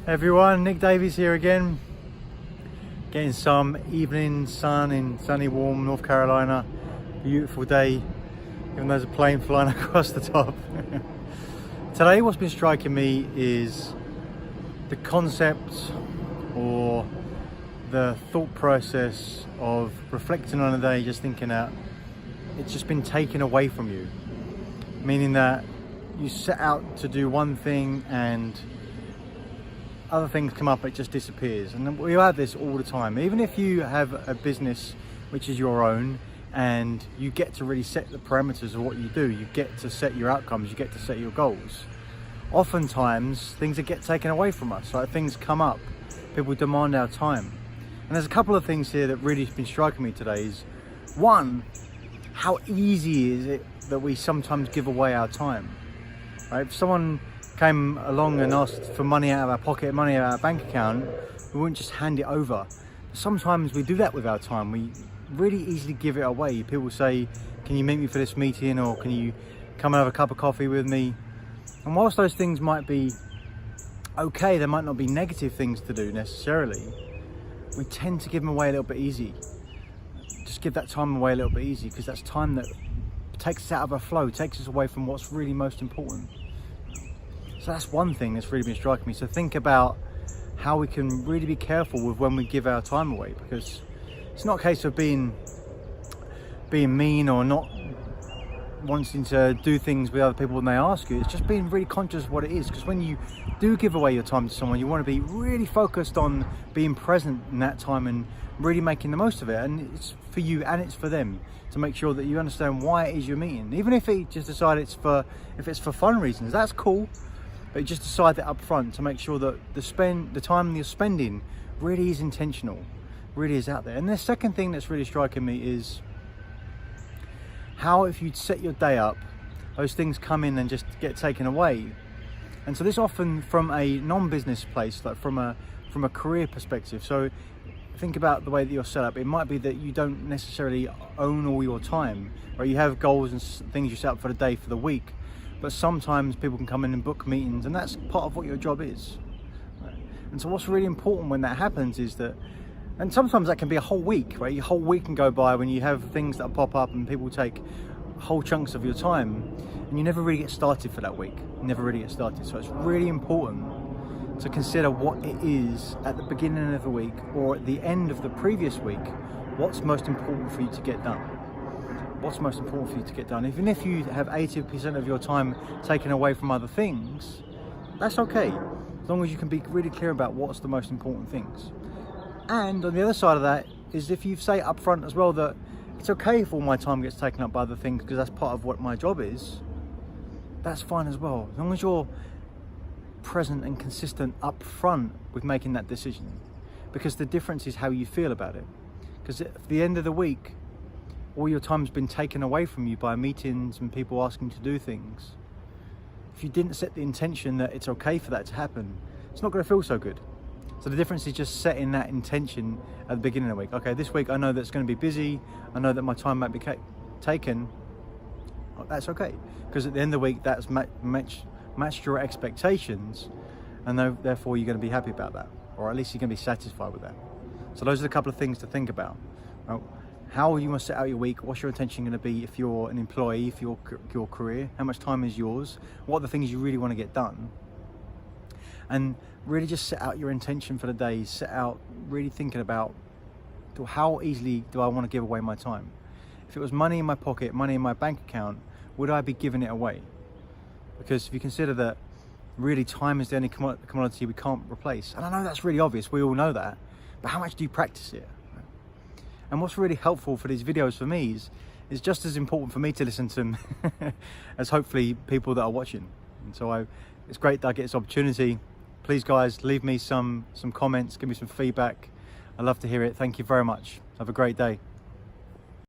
Everyone, Nick Davies here again, getting some evening sun in sunny, warm North Carolina. Beautiful day, even though there's a plane flying across the top. Today, what's been striking me is the concept or the thought process of reflecting on a day, just thinking that it's just been taken away from you. Meaning that you set out to do one thing and other things come up, it just disappears. And we have this all the time. Even if you have a business which is your own and you get to really set the parameters of what you do, you get to set your outcomes, you get to set your goals. Oftentimes things that get taken away from us, like things come up, people demand our time. And there's a couple of things here that really have been striking me today. Is one, how easy is it that we sometimes give away our time, right? If someone came along and asked for money out of our pocket, money out of our bank account, we wouldn't just hand it over. Sometimes we do that with our time. We really easily give it away. People say, can you meet me for this meeting, or can you come and have a cup of coffee with me? And whilst those things might be okay, there might not be negative things to do necessarily, we tend to give them away a little bit easy. Just give that time away a little bit easy, because that's time that takes us out of our flow, takes us away from what's really most important. So that's one thing that's really been striking me. So think about how we can really be careful with when we give our time away, because it's not a case of being mean or not wanting to do things with other people when they ask you. It's just being really conscious of what it is, because when you do give away your time to someone, you want to be really focused on being present in that time and really making the most of it. And it's for you and it's for them, to make sure that you understand why it is you're meeting. Even if it just decide if it's for fun reasons, that's cool. But you just decide that up front to make sure that the time you're spending really is intentional, really is out there. And the second thing that's really striking me is how, if you set your day up, those things come in and just get taken away. And so this often from a non-business place, like from a career perspective. So think about the way that you're set up. It might be that you don't necessarily own all your time, right? You have goals and things you set up for the day, for the week. But sometimes people can come in and book meetings, and that's part of what your job is. Right? And so what's really important when that happens is that, and sometimes that can be a whole week, right? Your whole week can go by when you have things that pop up and people take whole chunks of your time, and you never really get started for that week. You never really get started. So it's really important to consider what it is at the beginning of the week or at the end of the previous week, what's most important for you to get done. What's most important for you to get done. Even if you have 80% of your time taken away from other things, that's okay, as long as you can be really clear about what's the most important things. And on the other side of that is, if you say up front as well that it's okay if all my time gets taken up by other things because that's part of what my job is, that's fine as well, as long as you're present and consistent up front with making that decision. Because the difference is how you feel about it. Because at the end of the week, all your time's been taken away from you by meetings and people asking to do things. If you didn't set the intention that it's okay for that to happen, it's not going to feel so good. So the difference is just setting that intention at the beginning of the week. Okay, this week I know that it's going to be busy. I know that my time might be taken. That's okay, because at the end of the week, that's matched your expectations, and therefore you're going to be happy about that, or at least you're going to be satisfied with that. So those are a couple of things to think about. How you want to set out your week, what's your intention going to be if you're an employee, if your career, how much time is yours, what are the things you really want to get done, and really just set out your intention for the day. Set out really thinking about, how easily do I want to give away my time? If it was money in my pocket, money in my bank account, would I be giving it away? Because if you consider that really time is the only commodity we can't replace, and I know that's really obvious, we all know that, but how much do you practice it? And what's really helpful for these videos for me is just as important for me to listen to them as hopefully people that are watching. And so it's great that I get this opportunity. Please guys, leave me some comments, give me some feedback. I'd love to hear it. Thank you very much. Have a great day.